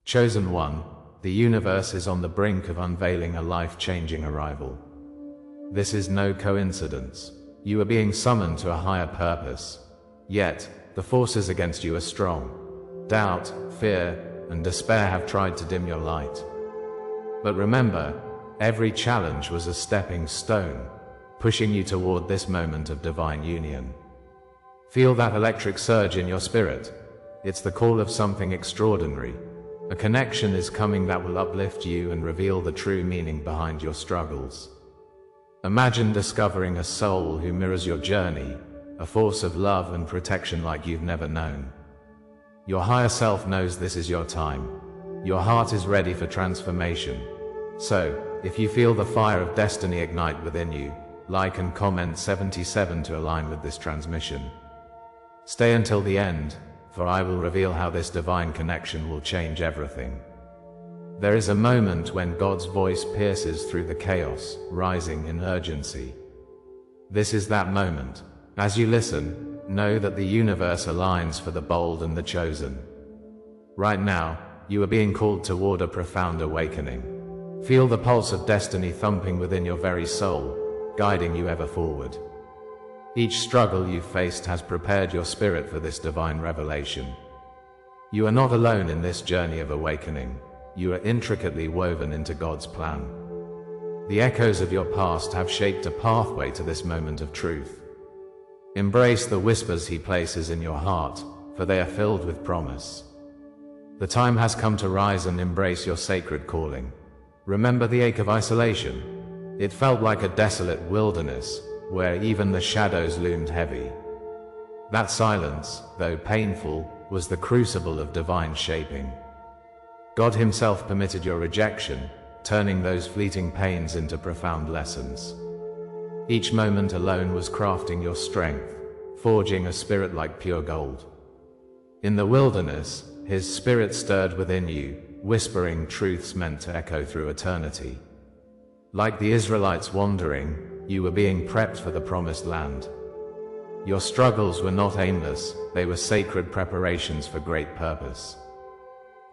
Chosen one, the universe is on the brink of unveiling a life-changing arrival. This is no coincidence. You are being summoned to a higher purpose. Yet, the forces against you are strong. Doubt, fear, and despair have tried to dim your light. But remember, every challenge was a stepping stone, pushing you toward this moment of divine union. Feel that electric surge in your spirit. It's the call of something extraordinary. A connection is coming that will uplift you and reveal the true meaning behind your struggles. Imagine discovering a soul who mirrors your journey, a force of love and protection like you've never known. Your higher self knows this is your time. Your heart is ready for transformation. So, if you feel the fire of destiny ignite within you, like and comment 77 to align with this transmission. Stay until the end, for I will reveal how this divine connection will change everything. There is a moment when God's voice pierces through the chaos, rising in urgency. This is that moment. As you listen, know that the universe aligns for the bold and the chosen. Right now, you are being called toward a profound awakening. Feel the pulse of destiny thumping within your very soul, guiding you ever forward. Each struggle you've faced has prepared your spirit for this divine revelation. You are not alone in this journey of awakening. You are intricately woven into God's plan. The echoes of your past have shaped a pathway to this moment of truth. Embrace the whispers He places in your heart, for they are filled with promise. The time has come to rise and embrace your sacred calling. Remember the ache of isolation. It felt like a desolate wilderness, where even the shadows loomed heavy. That silence, though painful, was the crucible of divine shaping. God Himself permitted your rejection, turning those fleeting pains into profound lessons. Each moment alone was crafting your strength, forging a spirit like pure gold. In the wilderness, His Spirit stirred within you, whispering truths meant to echo through eternity. Like the Israelites wandering, you were being prepped for the promised land. Your struggles were not aimless, they were sacred preparations for great purpose.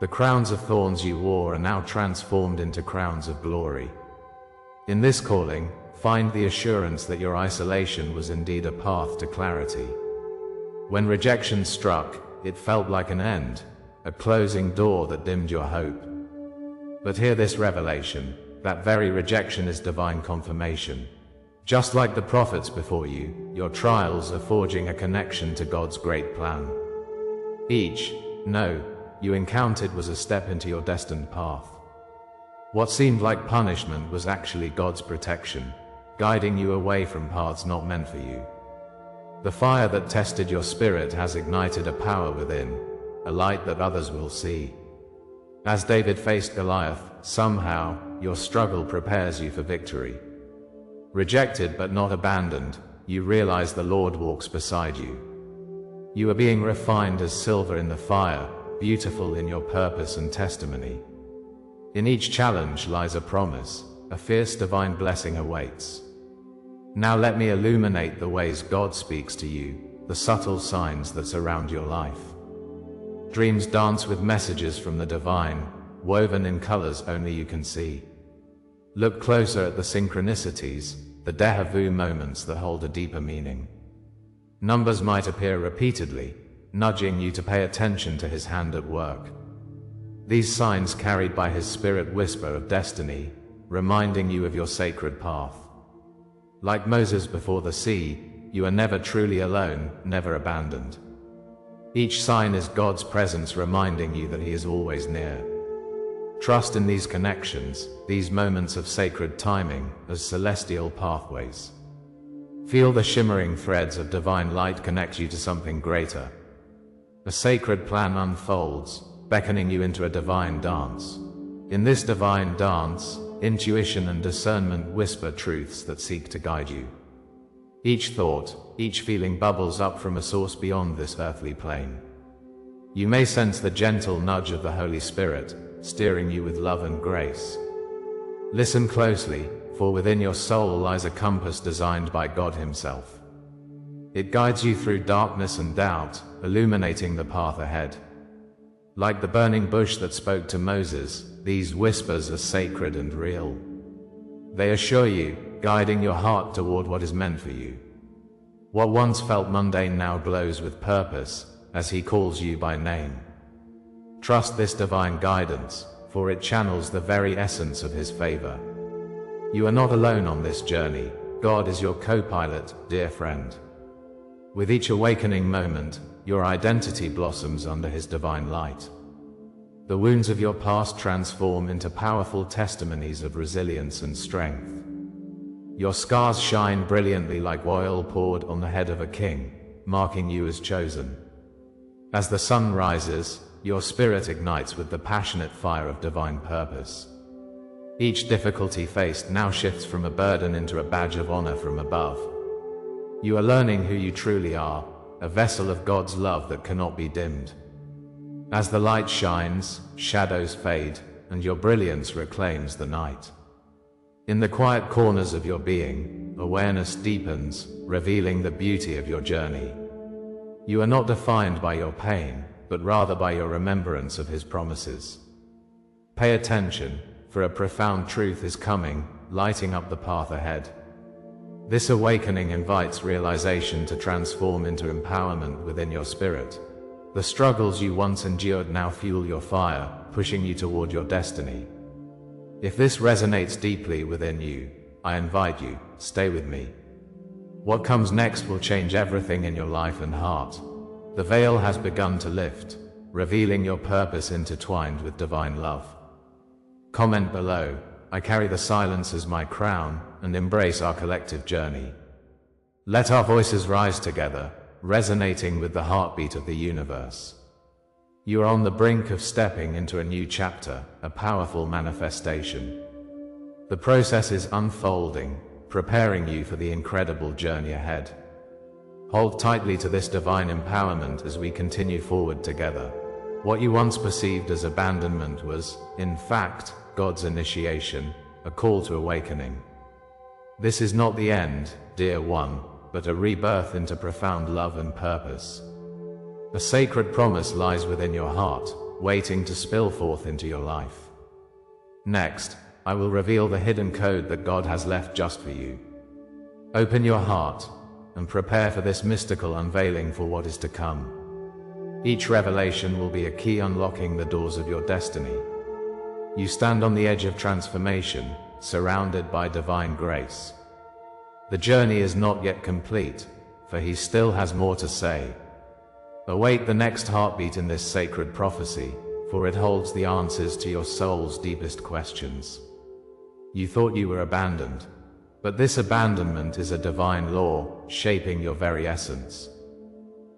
The crowns of thorns you wore are now transformed into crowns of glory. In this calling, find the assurance that your isolation was indeed a path to clarity. When rejection struck, it felt like an end, a closing door that dimmed your hope. But hear this revelation, that very rejection is divine confirmation. Just like the prophets before you, your trials are forging a connection to God's great plan. Each "no" you encountered was a step into your destined path. What seemed like punishment was actually God's protection, guiding you away from paths not meant for you. The fire that tested your spirit has ignited a power within, a light that others will see. As David faced Goliath, somehow, your struggle prepares you for victory. Rejected but not abandoned, you realize the Lord walks beside you. You are being refined as silver in the fire, beautiful in your purpose and testimony. In each challenge lies a promise, a fierce divine blessing awaits. Now let me illuminate the ways God speaks to you, the subtle signs that surround your life. Dreams dance with messages from the divine, woven in colors only you can see. Look closer at the synchronicities, the déjà vu moments that hold a deeper meaning. Numbers might appear repeatedly, nudging you to pay attention to His hand at work. These signs carried by His Spirit whisper of destiny, reminding you of your sacred path. Like Moses before the sea, you are never truly alone, never abandoned. Each sign is God's presence reminding you that He is always near. Trust in these connections, these moments of sacred timing, as celestial pathways. Feel the shimmering threads of divine light connect you to something greater. A sacred plan unfolds, beckoning you into a divine dance. In this divine dance, intuition and discernment whisper truths that seek to guide you. Each thought, each feeling bubbles up from a source beyond this earthly plane. You may sense the gentle nudge of the Holy Spirit, steering you with love and grace. Listen closely, for within your soul lies a compass designed by God Himself. It guides you through darkness and doubt, illuminating the path ahead. Like the burning bush that spoke to Moses, these whispers are sacred and real. They assure you, guiding your heart toward what is meant for you. What once felt mundane now glows with purpose, as He calls you by name. Trust this divine guidance, for it channels the very essence of His favor. You are not alone on this journey. God is your co-pilot, dear friend. With each awakening moment, your identity blossoms under His divine light. The wounds of your past transform into powerful testimonies of resilience and strength. Your scars shine brilliantly like oil poured on the head of a king, marking you as chosen. As the sun rises, your spirit ignites with the passionate fire of divine purpose. Each difficulty faced now shifts from a burden into a badge of honor from above. You are learning who you truly are, a vessel of God's love that cannot be dimmed. As the light shines, shadows fade, and your brilliance reclaims the night. In the quiet corners of your being, awareness deepens, revealing the beauty of your journey. You are not defined by your pain, but rather by your remembrance of His promises. Pay attention, for a profound truth is coming, lighting up the path ahead. This awakening invites realization to transform into empowerment within your spirit. The struggles you once endured now fuel your fire, pushing you toward your destiny. If this resonates deeply within you, I invite you, stay with me. What comes next will change everything in your life and heart. The veil has begun to lift, revealing your purpose intertwined with divine love. Comment below, I carry the silence as my crown, and embrace our collective journey. Let our voices rise together, resonating with the heartbeat of the universe. You are on the brink of stepping into a new chapter, a powerful manifestation. The process is unfolding, preparing you for the incredible journey ahead. Hold tightly to this divine empowerment as we continue forward together. What you once perceived as abandonment was, in fact, God's initiation, a call to awakening. This is not the end, dear one, but a rebirth into profound love and purpose. A sacred promise lies within your heart, waiting to spill forth into your life. Next, I will reveal the hidden code that God has left just for you. Open your heart, and prepare for this mystical unveiling for what is to come. Each revelation will be a key unlocking the doors of your destiny. You stand on the edge of transformation, surrounded by divine grace. The journey is not yet complete, for He still has more to say. Await the next heartbeat in this sacred prophecy, for it holds the answers to your soul's deepest questions. You thought you were abandoned, but this abandonment is a divine law, shaping your very essence.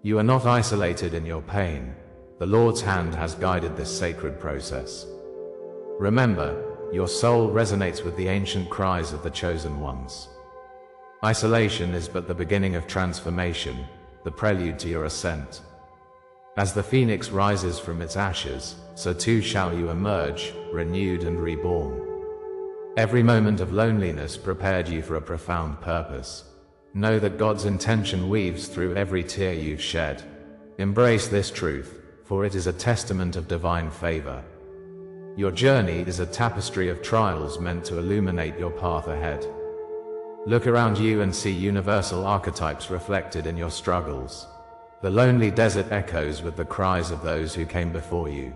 You are not isolated in your pain. The Lord's hand has guided this sacred process. Remember, your soul resonates with the ancient cries of the chosen ones. Isolation is but the beginning of transformation, the prelude to your ascent. As the phoenix rises from its ashes, so too shall you emerge, renewed and reborn. Every moment of loneliness prepared you for a profound purpose. Know that God's intention weaves through every tear you've shed. Embrace this truth, for it is a testament of divine favor. Your journey is a tapestry of trials meant to illuminate your path ahead. Look around you and see universal archetypes reflected in your struggles. The lonely desert echoes with the cries of those who came before you.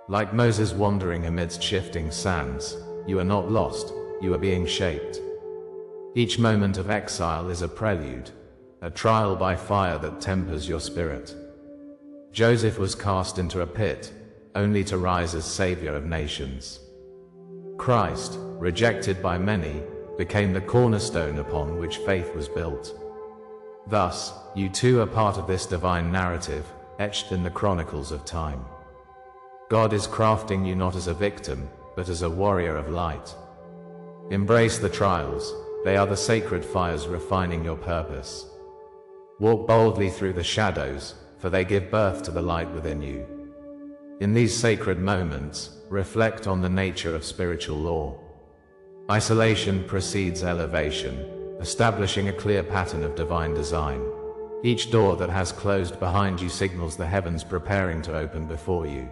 Like Moses wandering amidst shifting sands, you are not lost, you are being shaped. Each moment of exile is a prelude, a trial by fire that tempers your spirit. Joseph was cast into a pit, only to rise as savior of nations. Christ, rejected by many, became the cornerstone upon which faith was built. Thus, you too are part of this divine narrative, etched in the chronicles of time. God is crafting you not as a victim, but as a warrior of light. Embrace the trials, they are the sacred fires refining your purpose. Walk boldly through the shadows, for they give birth to the light within you. In these sacred moments, reflect on the nature of spiritual law. Isolation precedes elevation, establishing a clear pattern of divine design. Each door that has closed behind you signals the heavens preparing to open before you.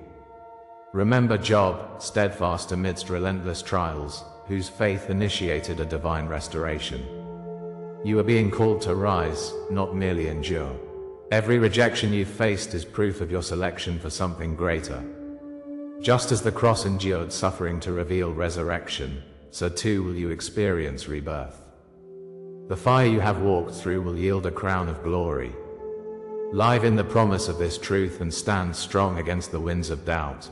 Remember Job, steadfast amidst relentless trials, whose faith initiated a divine restoration. You are being called to rise, not merely endure. Every rejection you've faced is proof of your selection for something greater. Just as the cross endured suffering to reveal resurrection, so too will you experience rebirth. The fire you have walked through will yield a crown of glory. Live in the promise of this truth and stand strong against the winds of doubt.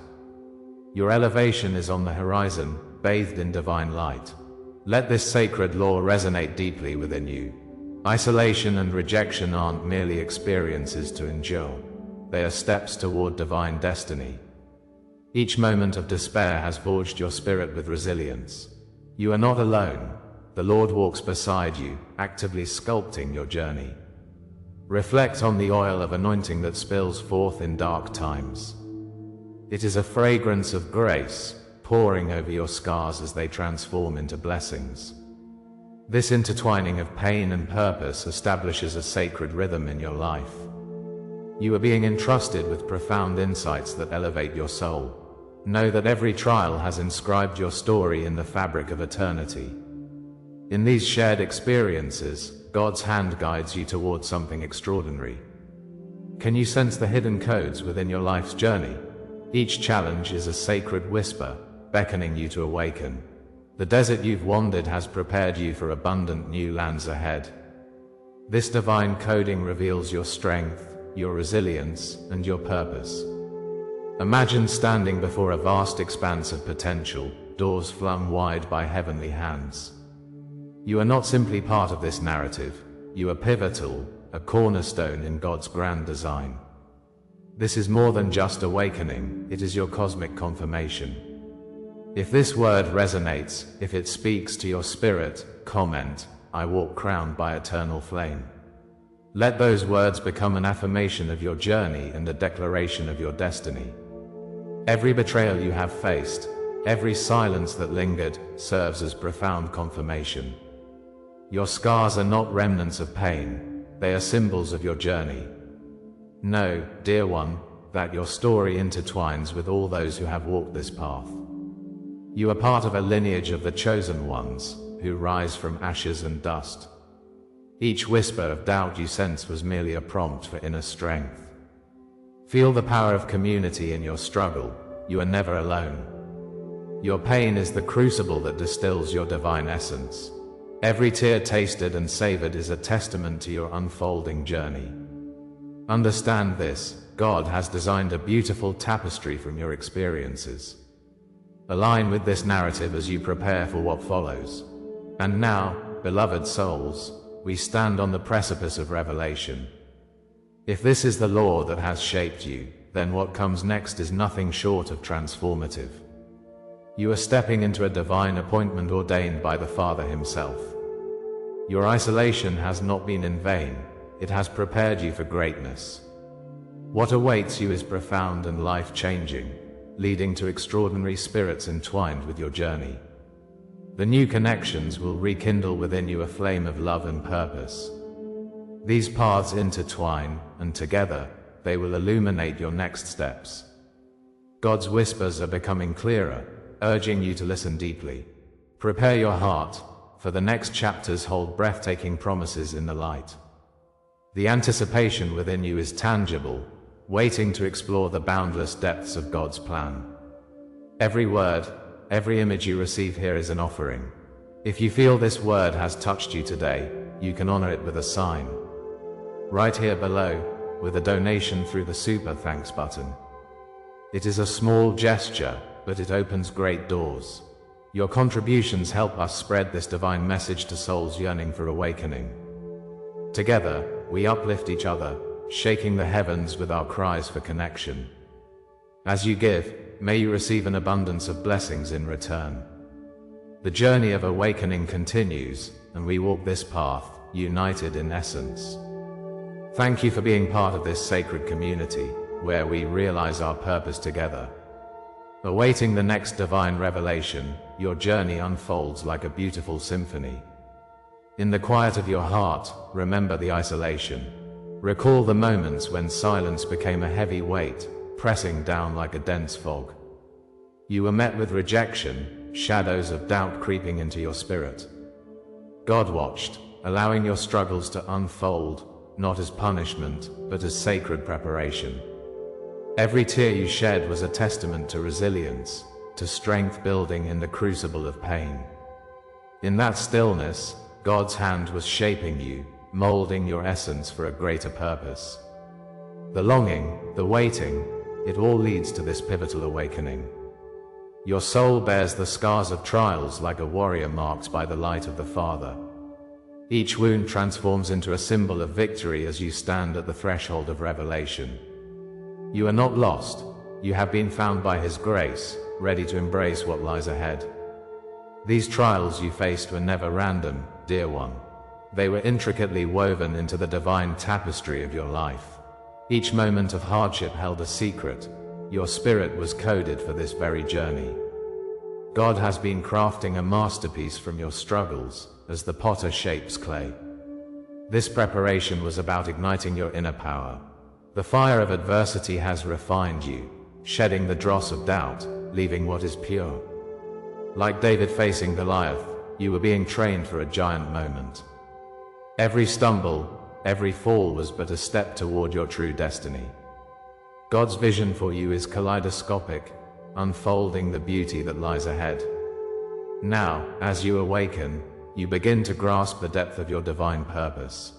Your elevation is on the horizon, bathed in divine light. Let this sacred law resonate deeply within you. Isolation and rejection aren't merely experiences to endure. They are steps toward divine destiny. Each moment of despair has forged your spirit with resilience. You are not alone. The Lord walks beside you, actively sculpting your journey. Reflect on the oil of anointing that spills forth in dark times. It is a fragrance of grace, pouring over your scars as they transform into blessings. This intertwining of pain and purpose establishes a sacred rhythm in your life. You are being entrusted with profound insights that elevate your soul. Know that every trial has inscribed your story in the fabric of eternity. In these shared experiences, God's hand guides you toward something extraordinary. Can you sense the hidden codes within your life's journey? Each challenge is a sacred whisper, beckoning you to awaken. The desert you've wandered has prepared you for abundant new lands ahead. This divine coding reveals your strength, your resilience, and your purpose. Imagine standing before a vast expanse of potential, doors flung wide by heavenly hands. You are not simply part of this narrative, you are pivotal, a cornerstone in God's grand design. This is more than just awakening, it is your cosmic confirmation. If this word resonates, if it speaks to your spirit, comment, "I walk crowned by eternal flame." Let those words become an affirmation of your journey and a declaration of your destiny. Every betrayal you have faced, every silence that lingered, serves as profound confirmation. Your scars are not remnants of pain, they are symbols of your journey. Know, dear one, that your story intertwines with all those who have walked this path. You are part of a lineage of the chosen ones, who rise from ashes and dust. Each whisper of doubt you sense was merely a prompt for inner strength. Feel the power of community in your struggle, you are never alone. Your pain is the crucible that distills your divine essence. Every tear tasted and savored is a testament to your unfolding journey. Understand this, God has designed a beautiful tapestry from your experiences. Align with this narrative as you prepare for what follows. And now, beloved souls, we stand on the precipice of revelation. If this is the law that has shaped you, then what comes next is nothing short of transformative. You are stepping into a divine appointment ordained by the Father himself. Your isolation has not been in vain, it has prepared you for greatness. What awaits you is profound and life-changing, leading to extraordinary spirits entwined with your journey. The new connections will rekindle within you a flame of love and purpose. These paths intertwine, and together, they will illuminate your next steps. God's whispers are becoming clearer, urging you to listen deeply. Prepare your heart, for the next chapters hold breathtaking promises in the light. The anticipation within you is tangible, waiting to explore the boundless depths of God's plan. Every word, every image you receive here is an offering. If you feel this word has touched you today, you can honor it with a sign. Right here below, with a donation through the Super Thanks button. It is a small gesture, but it opens great doors. Your contributions help us spread this divine message to souls yearning for awakening. Together, we uplift each other, shaking the heavens with our cries for connection. As you give, may you receive an abundance of blessings in return. The journey of awakening continues, and we walk this path, united in essence. Thank you for being part of this sacred community, where we realize our purpose together. Awaiting the next divine revelation, your journey unfolds like a beautiful symphony. In the quiet of your heart, remember the isolation. Recall the moments when silence became a heavy weight, pressing down like a dense fog. You were met with rejection, shadows of doubt creeping into your spirit. God watched, allowing your struggles to unfold, not as punishment, but as sacred preparation. Every tear you shed was a testament to resilience, to strength building in the crucible of pain. In that stillness, God's hand was shaping you, molding your essence for a greater purpose. The longing, the waiting, it all leads to this pivotal awakening. Your soul bears the scars of trials like a warrior marked by the light of the Father. Each wound transforms into a symbol of victory as you stand at the threshold of revelation. You are not lost. You have been found by His grace, ready to embrace what lies ahead. These trials you faced were never random, dear one. They were intricately woven into the divine tapestry of your life. Each moment of hardship held a secret. Your spirit was coded for this very journey. God has been crafting a masterpiece from your struggles, as the potter shapes clay. This preparation was about igniting your inner power. The fire of adversity has refined you, shedding the dross of doubt, leaving what is pure. Like David facing Goliath, you were being trained for a giant moment. Every stumble, every fall was but a step toward your true destiny. God's vision for you is kaleidoscopic, unfolding the beauty that lies ahead. Now, as you awaken, you begin to grasp the depth of your divine purpose.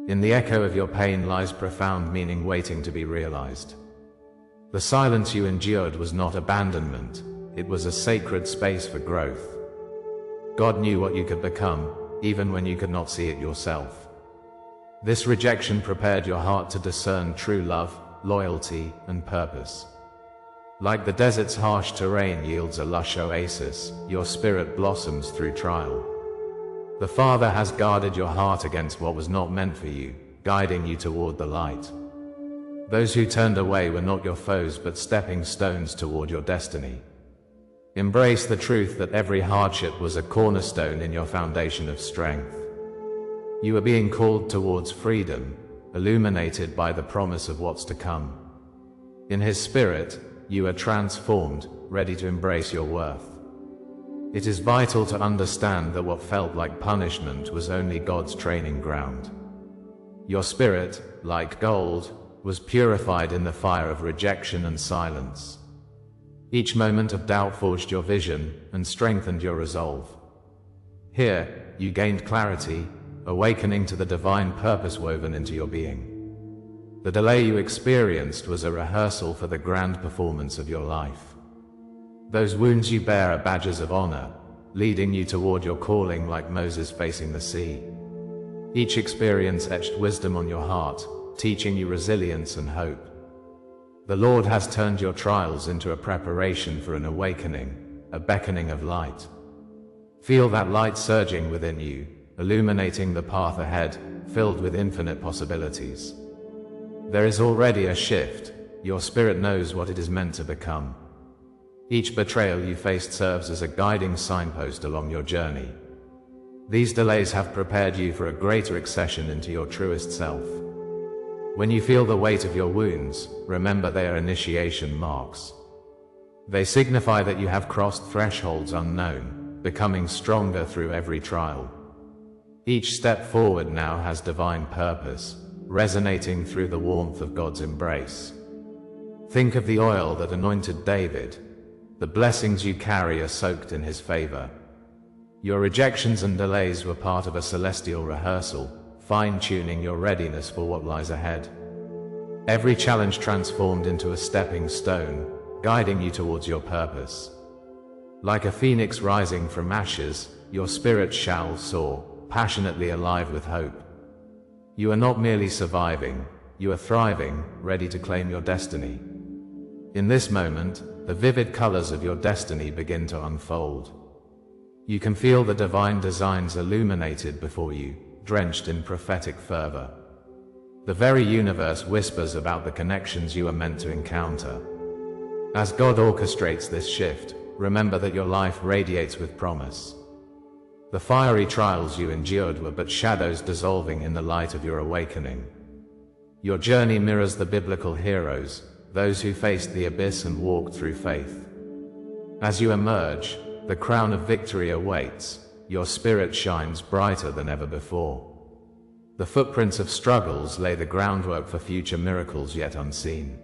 In the echo of your pain lies profound meaning waiting to be realized. The silence you endured was not abandonment, it was a sacred space for growth. God knew what you could become, even when you could not see it yourself. This rejection prepared your heart to discern true love, loyalty, and purpose. Like the desert's harsh terrain yields a lush oasis, your spirit blossoms through trial. The Father has guarded your heart against what was not meant for you, guiding you toward the light. Those who turned away were not your foes but stepping stones toward your destiny. Embrace the truth that every hardship was a cornerstone in your foundation of strength. You are being called towards freedom, illuminated by the promise of what's to come. In His Spirit, you are transformed, ready to embrace your worth. It is vital to understand that what felt like punishment was only God's training ground. Your spirit, like gold, was purified in the fire of rejection and silence. Each moment of doubt forged your vision and strengthened your resolve. Here, you gained clarity, awakening to the divine purpose woven into your being. The delay you experienced was a rehearsal for the grand performance of your life. Those wounds you bear are badges of honor, leading you toward your calling like Moses facing the sea. Each experience etched wisdom on your heart, teaching you resilience and hope. The Lord has turned your trials into a preparation for an awakening, a beckoning of light. Feel that light surging within you, illuminating the path ahead, filled with infinite possibilities. There is already a shift. Your spirit knows what it is meant to become. Each betrayal you faced serves as a guiding signpost along your journey. These delays have prepared you for a greater accession into your truest self. When you feel the weight of your wounds, remember they are initiation marks. They signify that you have crossed thresholds unknown, becoming stronger through every trial. Each step forward now has divine purpose, resonating through the warmth of God's embrace. Think of the oil that anointed David. The blessings you carry are soaked in His favor. Your rejections and delays were part of a celestial rehearsal, fine-tuning your readiness for what lies ahead. Every challenge transformed into a stepping stone, guiding you towards your purpose. Like a phoenix rising from ashes, your spirit shall soar, passionately alive with hope. You are not merely surviving, you are thriving, ready to claim your destiny. In this moment, the vivid colors of your destiny begin to unfold. You can feel the divine designs illuminated before you, drenched in prophetic fervor. The very universe whispers about the connections you are meant to encounter. As God orchestrates this shift, remember that your life radiates with promise. The fiery trials you endured were but shadows dissolving in the light of your awakening. Your journey mirrors the biblical heroes, those who faced the abyss and walked through faith. As you emerge, the crown of victory awaits, your spirit shines brighter than ever before. The footprints of struggles lay the groundwork for future miracles yet unseen.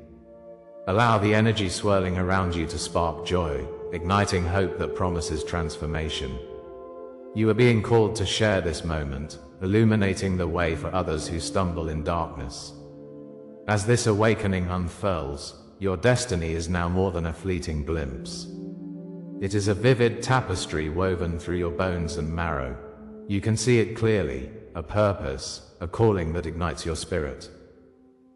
Allow the energy swirling around you to spark joy, igniting hope that promises transformation. You are being called to share this moment, illuminating the way for others who stumble in darkness. As this awakening unfurls, your destiny is now more than a fleeting glimpse. It is a vivid tapestry woven through your bones and marrow. You can see it clearly, a purpose, a calling that ignites your spirit.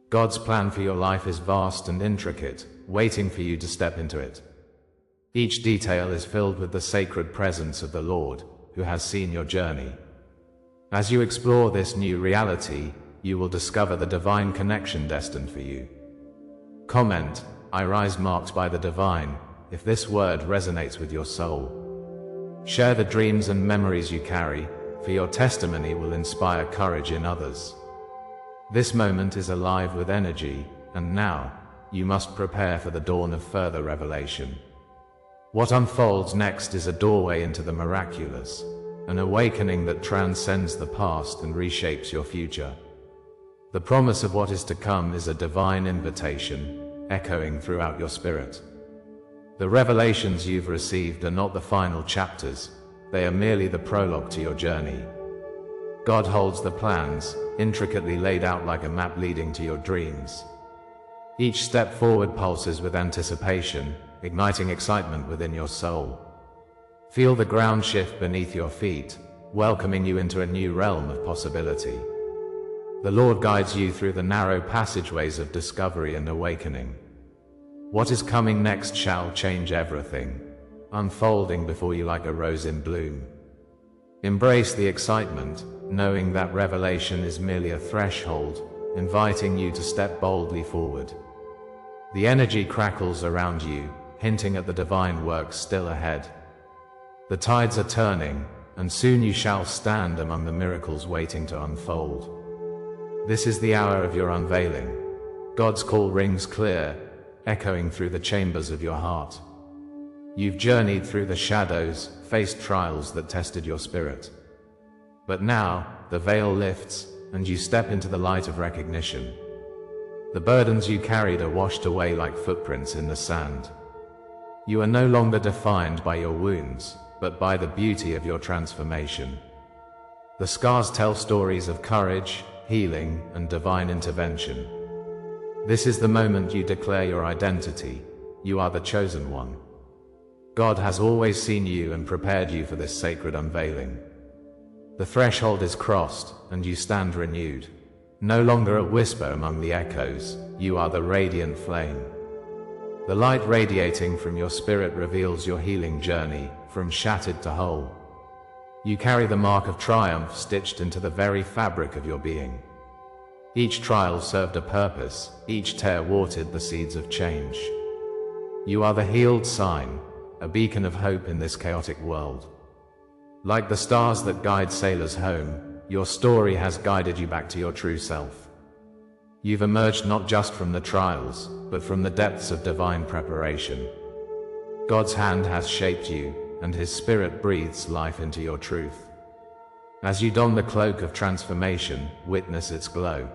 God's plan for your life is vast and intricate, waiting for you to step into it. Each detail is filled with the sacred presence of the Lord, who has seen your journey. As you explore this new reality, you will discover the divine connection destined for you. Comment, "I rise marked by the divine," if this word resonates with your soul. Share the dreams and memories you carry, for your testimony will inspire courage in others. This moment is alive with energy, and now, you must prepare for the dawn of further revelation. What unfolds next is a doorway into the miraculous, an awakening that transcends the past and reshapes your future. The promise of what is to come is a divine invitation, echoing throughout your spirit. The revelations you've received are not the final chapters, they are merely the prologue to your journey. God holds the plans, intricately laid out like a map leading to your dreams. Each step forward pulses with anticipation, igniting excitement within your soul. Feel the ground shift beneath your feet, welcoming you into a new realm of possibility. The Lord guides you through the narrow passageways of discovery and awakening. What is coming next shall change everything, unfolding before you like a rose in bloom. Embrace the excitement, knowing that revelation is merely a threshold, inviting you to step boldly forward. The energy crackles around you, hinting at the divine work still ahead. The tides are turning, and soon you shall stand among the miracles waiting to unfold. This is the hour of your unveiling. God's call rings clear, echoing through the chambers of your heart. You've journeyed through the shadows, faced trials that tested your spirit. But now, the veil lifts, and you step into the light of recognition. The burdens you carried are washed away like footprints in the sand. You are no longer defined by your wounds, but by the beauty of your transformation. The scars tell stories of courage, healing, and divine intervention. This is the moment you declare your identity. You are the chosen one. God has always seen you and prepared you for this sacred unveiling. The threshold is crossed, and you stand renewed. No longer a whisper among the echoes, you are the radiant flame. The light radiating from your spirit reveals your healing journey, from shattered to whole. You carry the mark of triumph stitched into the very fabric of your being. Each trial served a purpose, each tear watered the seeds of change. You are the healed sign, a beacon of hope in this chaotic world. Like the stars that guide sailors home, your story has guided you back to your true self. You've emerged not just from the trials, but from the depths of divine preparation. God's hand has shaped you, and His Spirit breathes life into your truth. As you don the cloak of transformation, witness its glow.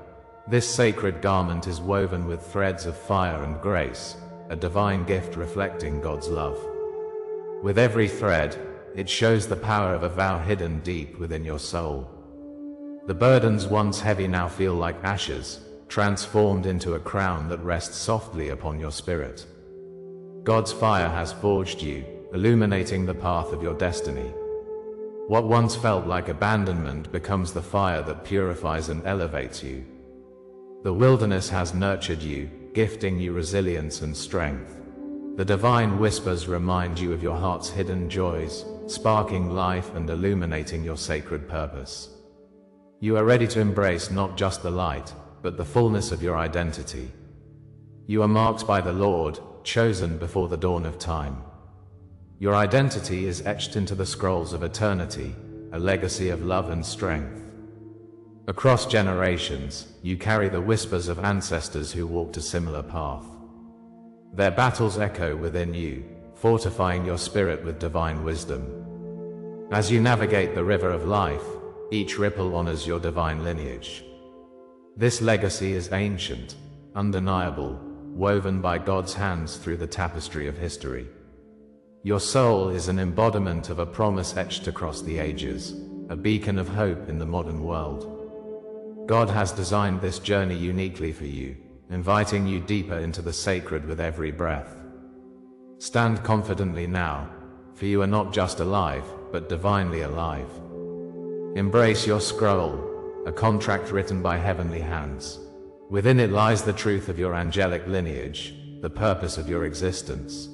This sacred garment is woven with threads of fire and grace, a divine gift reflecting God's love. With every thread, it shows the power of a vow hidden deep within your soul. The burdens once heavy now feel like ashes, transformed into a crown that rests softly upon your spirit. God's fire has forged you, illuminating the path of your destiny. What once felt like abandonment becomes the fire that purifies and elevates you. The wilderness has nurtured you, gifting you resilience and strength. The divine whispers remind you of your heart's hidden joys, sparking life and illuminating your sacred purpose. You are ready to embrace not just the light, but the fullness of your identity. You are marked by the Lord, chosen before the dawn of time. Your identity is etched into the scrolls of eternity, a legacy of love and strength. Across generations, you carry the whispers of ancestors who walked a similar path. Their battles echo within you, fortifying your spirit with divine wisdom. As you navigate the river of life, each ripple honors your divine lineage. This legacy is ancient, undeniable, woven by God's hands through the tapestry of history. Your soul is an embodiment of a promise etched across the ages, a beacon of hope in the modern world. God has designed this journey uniquely for you, inviting you deeper into the sacred with every breath. Stand confidently now, for you are not just alive, but divinely alive. Embrace your scroll, a contract written by heavenly hands. Within it lies the truth of your angelic lineage, the purpose of your existence.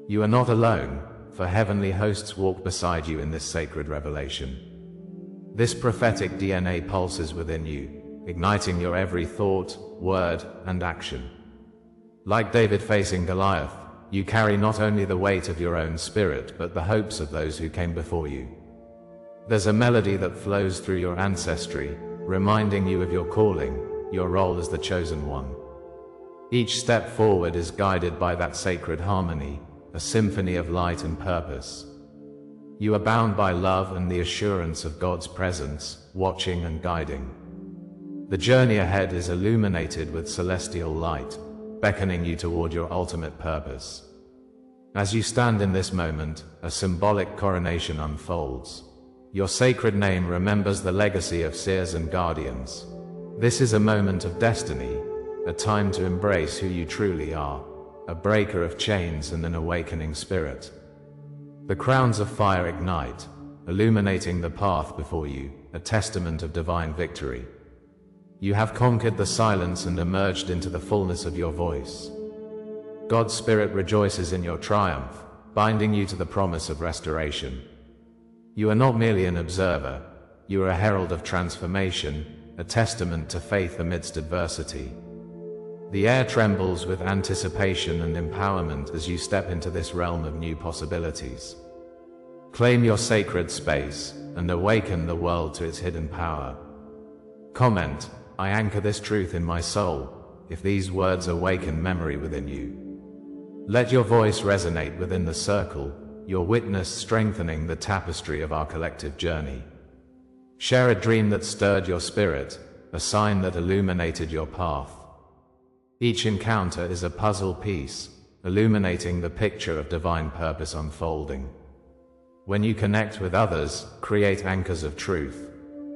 You are not alone, for heavenly hosts walk beside you in this sacred revelation. This prophetic DNA pulses within you, igniting your every thought, word, and action. Like David facing Goliath, you carry not only the weight of your own spirit, but the hopes of those who came before you. There's a melody that flows through your ancestry, reminding you of your calling, your role as the chosen one. Each step forward is guided by that sacred harmony, a symphony of light and purpose. You are bound by love and the assurance of God's presence, watching and guiding. The journey ahead is illuminated with celestial light, beckoning you toward your ultimate purpose. As you stand in this moment, a symbolic coronation unfolds. Your sacred name remembers the legacy of seers and guardians. This is a moment of destiny, a time to embrace who you truly are, a breaker of chains and an awakening spirit. The crowns of fire ignite, illuminating the path before you, a testament of divine victory. You have conquered the silence and emerged into the fullness of your voice. God's Spirit rejoices in your triumph, binding you to the promise of restoration. You are not merely an observer, you are a herald of transformation, a testament to faith amidst adversity. The air trembles with anticipation and empowerment as you step into this realm of new possibilities. Claim your sacred space and awaken the world to its hidden power. Comment, "I anchor this truth in my soul," if these words awaken memory within you. Let your voice resonate within the circle, your witness strengthening the tapestry of our collective journey. Share a dream that stirred your spirit, a sign that illuminated your path. Each encounter is a puzzle piece, illuminating the picture of divine purpose unfolding. When you connect with others, create anchors of truth.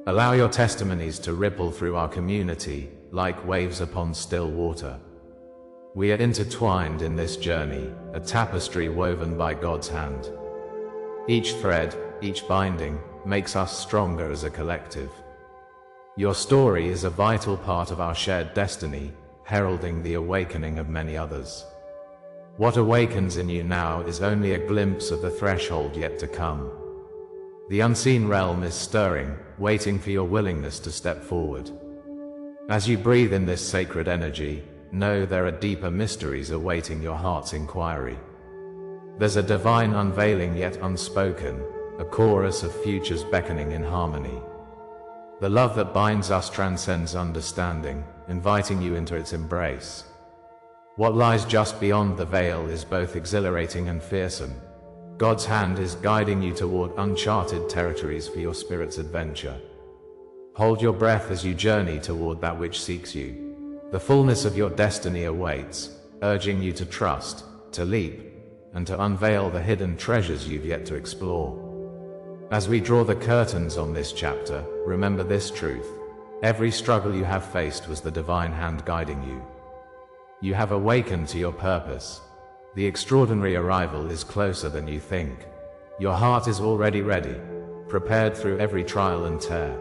Allow your testimonies to ripple through our community, like waves upon still water. We are intertwined in this journey, a tapestry woven by God's hand. Each thread, each binding, makes us stronger as a collective. Your story is a vital part of our shared destiny, heralding the awakening of many others. What awakens in you now is only a glimpse of the threshold yet to come. The unseen realm is stirring, waiting for your willingness to step forward. As you breathe in this sacred energy, know there are deeper mysteries awaiting your heart's inquiry. There's a divine unveiling yet unspoken, a chorus of futures beckoning in harmony. The love that binds us transcends understanding, inviting you into its embrace. What lies just beyond the veil is both exhilarating and fearsome. God's hand is guiding you toward uncharted territories for your spirit's adventure. Hold your breath as you journey toward that which seeks you. The fullness of your destiny awaits, urging you to trust, to leap, and to unveil the hidden treasures you've yet to explore. As we draw the curtains on this chapter, remember this truth. Every struggle you have faced was the divine hand guiding you. You have awakened to your purpose. The extraordinary arrival is closer than you think. Your heart is already ready, prepared through every trial and tear.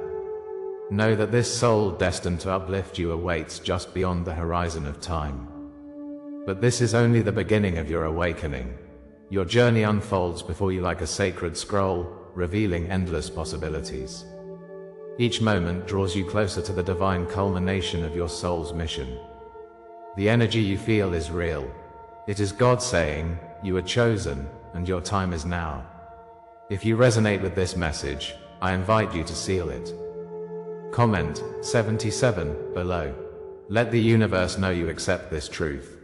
Know that this soul destined to uplift you awaits just beyond the horizon of time. But this is only the beginning of your awakening. Your journey unfolds before you like a sacred scroll, revealing endless possibilities. Each moment draws you closer to the divine culmination of your soul's mission. The energy you feel is real. It is God saying, "You are chosen, and your time is now." If you resonate with this message, I invite you to seal it. Comment 77 below. Let the universe know you accept this truth.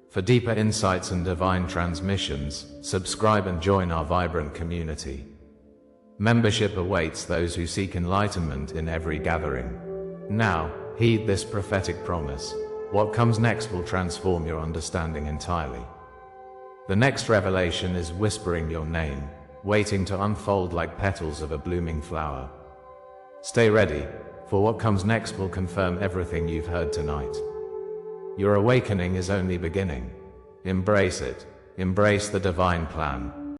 For deeper insights and divine transmissions, subscribe and join our vibrant community. Membership awaits those who seek enlightenment in every gathering. Now, heed this prophetic promise. What comes next will transform your understanding entirely. The next revelation is whispering your name, waiting to unfold like petals of a blooming flower. Stay ready, for what comes next will confirm everything you've heard tonight. Your awakening is only beginning. Embrace it. Embrace the divine plan.